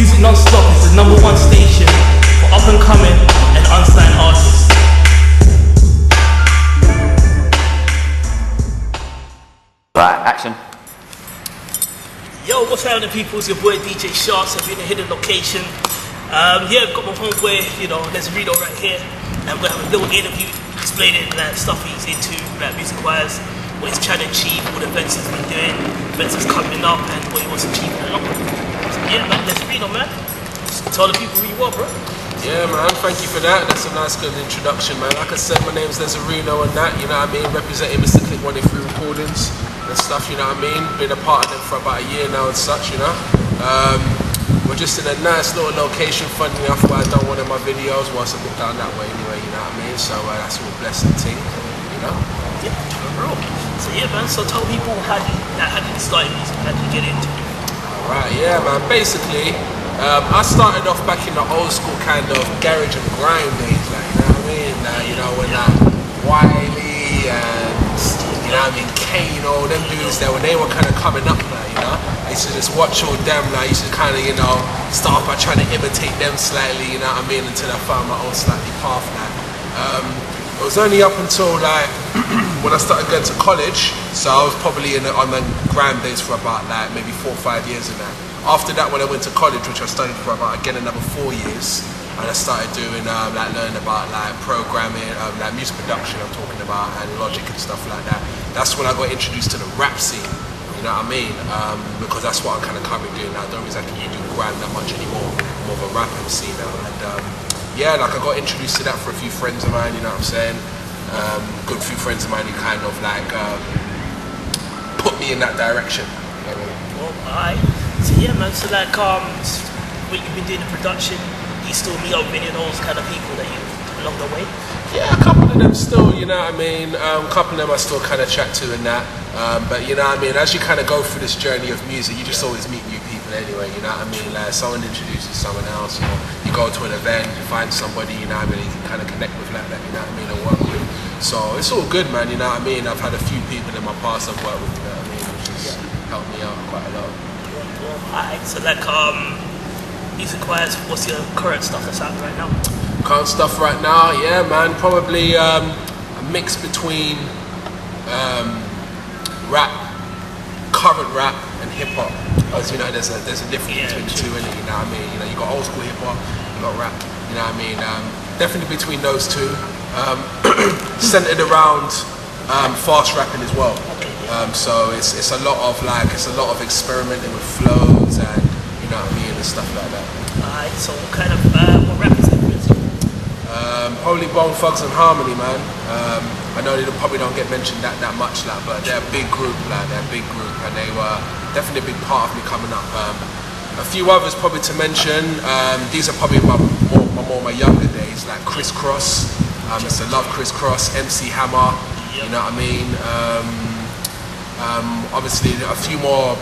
Music non-stop is the #1 station for up and coming and unsigned artists. Right, action. Yo, what's happening, people? It's your boy DJ Sharkz Via in a hidden location. Here I've got my homeboy, Lezareno right here, and we're gonna have a little interview explaining that stuff he's into, that music-wise, what he's trying to achieve, what events he's been doing, events that's coming up, and what he wants to achieve in the long run. So yeah, man, Lezareno, man. Just tell the people who you are, bro. Yeah, man, thank you for that. That's a nice, good introduction, man. Like I said, my name's Lezareno and that, you know what I mean? Representing Mr. Click 183 Recordings and stuff, you know what I mean? Been a part of them for about a year now and such, you know? We're just in a nice little location, funny enough, where I've done one of my videos whilst I've been down that way anyway, you know what I mean? So that's all blessed and ting, you know? Yeah, bro. So yeah, man, so tell people how did you start music, how did you get into it? Right, yeah, man, basically, I started off back in the old school kind of garage and grime days, like, you know what I mean? When Wiley and, you know what I mean, Kano, them dudes there, when they were kind of coming up, like, you know? I used to just watch all them, like, I used to kind of, start off by trying to imitate them slightly, you know what I mean, until I found my own slightly path, like. It was only up until, like, when I started going to college, so I was probably on the grime days for about, like, maybe 4 or 5 years in that. After that, when I went to college, which I studied for about, again, another 4 years, and I started doing, learning about, like, programming, like, music production, I'm talking about, and logic and stuff like that. That's when I got introduced to the rap scene. You know what I mean? Because that's what I'm kind of currently doing now. I don't exactly do grime that much anymore. I'm more of a rap MC now. And yeah, like I got introduced to that for a few friends of mine, you know what I'm saying? Good few friends of mine who kind of like put me in that direction. You know what I mean? Well, alright. So yeah, man, so like when you've been doing the production, you still meet up with any of those kind of people that you along the way? Yeah, a couple of them still, you know what I mean? A couple of them I still kind of chat to and that. But you know what I mean, as you kind of go through this journey of music, you just always meet new people anyway, you know what I mean? Like someone introduces someone else, or you go to an event, you find somebody, you know what I mean, you can kind of connect with like that, you know what I mean, and work with. So it's all good, man, you know what I mean? I've had a few people in my past I've worked with, you know what I mean, which has helped me out quite a lot. Well, alright, so like music-wise, what's your current stuff that's out right now? Current stuff right now, yeah, man, probably a mix between rap, current rap, and hip hop. As you know, there's a difference between the two, innit? You know what I mean? You know, you got old school hip hop, you got rap. You know what I mean? Definitely between those two, centered around fast rapping as well. So it's a lot of experimenting with flows and you know what I mean and stuff like that. Alright, so what kind of what rappers influence you? Probably Bone Thugs and Harmony, man. I know they probably don't get mentioned that much, like, but they're a big group, and they were definitely a big part of me coming up. A few others probably to mention. These are probably my younger days, like Chris Cross. Mr. Love Chris Cross, MC Hammer. You know what I mean? Obviously, a few more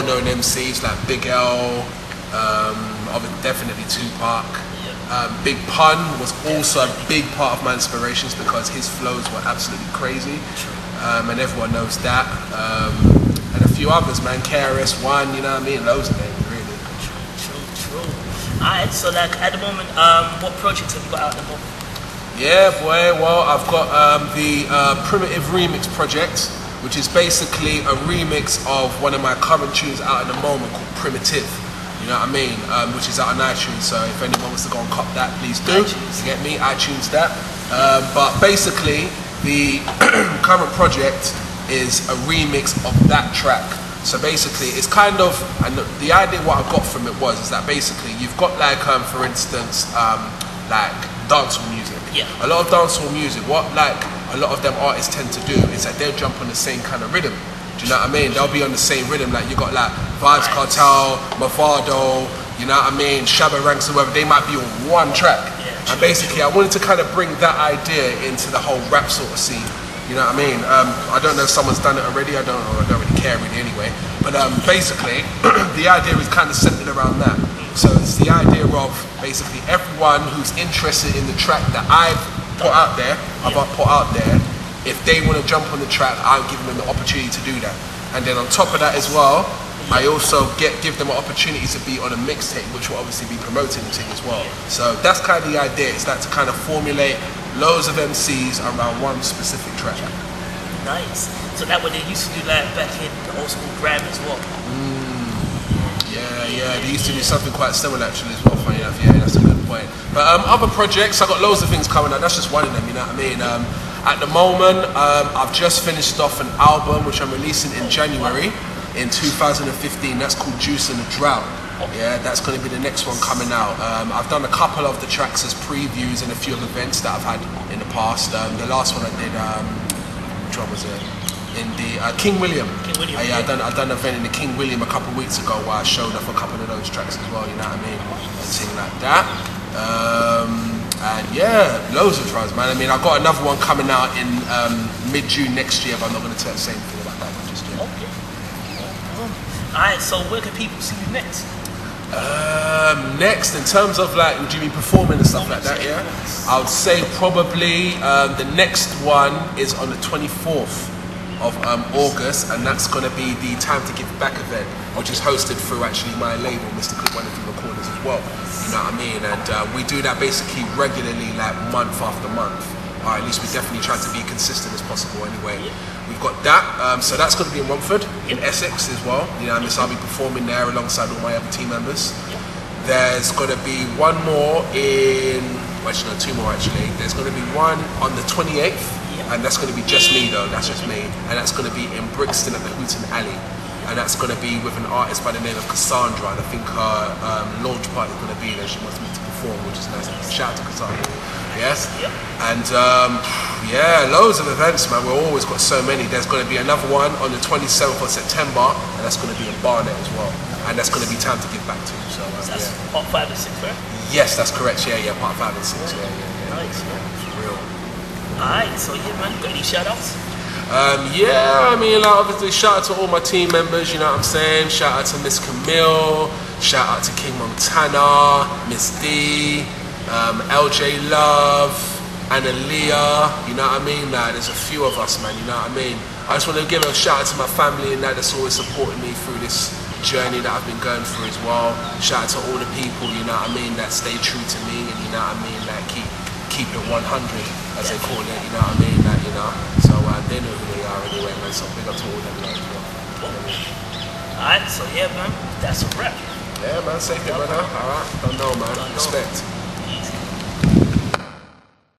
known MCs like Big L. Definitely Tupac. Big Pun was also a big part of my inspirations because his flows were absolutely crazy, and everyone knows that. And a few others, man, KRS-One, you know what I mean? Loads of names, really. True. Alright, so like at the moment, what projects have you got out at the moment? Yeah, boy, well, I've got the Primitive Remix project, which is basically a remix of one of my current tunes out at the moment called Primitive. You know what I mean? Which is out on iTunes, so if anyone wants to go and cop that, please do. You get me? iTunes that. But basically, the current project is a remix of that track. So basically, it's kind of, and the idea what I got from it is that basically you've got like, for instance, like dancehall music. Yeah. A lot of dancehall music, what like a lot of them artists tend to do is that they'll jump on the same kind of rhythm. Do you know what I mean? They'll be on the same rhythm, like you got like Vibes Cartel, Mavado, you know what I mean, Shabba Ranks or whatever, they might be on one track. And basically I wanted to kind of bring that idea into the whole rap sort of scene. You know what I mean? I don't know if someone's done it already, I don't really care really anyway. But basically, the idea is kind of centered around that. So it's the idea of basically everyone who's interested in the track that I've put out there, if they want to jump on the track, I'm giving them the opportunity to do that. And then on top of that as well, I also give them an opportunity to be on a mixtape, which will obviously be promoting the thing as well. So that's kind of the idea. It's like to kind of formulate loads of MCs around one specific track. Nice. So that what they used to do like back in the old school grime as well. Yeah, they used to do something quite similar actually as well, funny enough. Yeah, that's a good point. But other projects, I've got loads of things coming out. That's just one of them, you know what I mean? At the moment, I've just finished off an album which I'm releasing in January in 2015. That's called Juice in the Drought. Yeah, that's going to be the next one coming out. I've done a couple of the tracks as previews in a few of events that I've had in the past. The last one I did, which one was it? In the King William. I've done an event in the King William a couple of weeks ago where I showed off a couple of those tracks as well, you know what I mean? And things like that. And yeah, loads of tracks, man. I mean, I've got another one coming out in mid-June next year, but I'm not going to tell the same thing about that one just yet. Okay. Alright, so where can people see you next? Next, in terms of like, would you mean performing and stuff like that, yeah? I would say probably the next one is on the 24th of August, and that's going to be the Time to Give Back event, which is hosted through actually my label, Mr. Cook, one of the recorders as well. You know what I mean? And we do that basically regularly, like month after month. Or at least we definitely try to be consistent as possible anyway. We've got that, so that's going to be in Romford, in Essex as well. You know what I mean? So I'll be performing there alongside all my other team members. There's going to be one more in, well, actually no, two more actually. There's going to be one on the 28th. And that's going to be just me though, that's just me. And that's going to be in Brixton at the Hooten Alley. And that's going to be with an artist by the name of Cassandra. And I think her launch party is going to be there. She wants me to perform, which is nice. Shout out to Cassandra. Yes? And yeah, loads of events, man. We've always got so many. There's going to be another one on the 27th of September. And that's going to be in Barnet as well. And that's going to be Time to Give Back to. So that's part 5 and 6, right? Yes, that's correct. Yeah, part 5 and 6. Yeah. Nice, man. For real. Alright, so yeah, man, you got any shout outs? Yeah, I mean, like, obviously, shout out to all my team members, you know what I'm saying? Shout out to Miss Camille, shout out to King Montana, Miss D, LJ Love, Analia, you know what I mean? Like, there's a few of us, man, you know what I mean? I just want to give a shout out to my family and that's always supporting me through this journey that I've been going through as well. Shout out to all the people, you know what I mean, that stay true to me and, you know what I mean, that keep it 100, as they call it, you know what I mean, that, you know, so they know who they are anyway, man, so big up to all them as well. Alright, so yeah, man, that's a wrap. Yeah, man, safe it, brother. Alright, don't know, man, respect.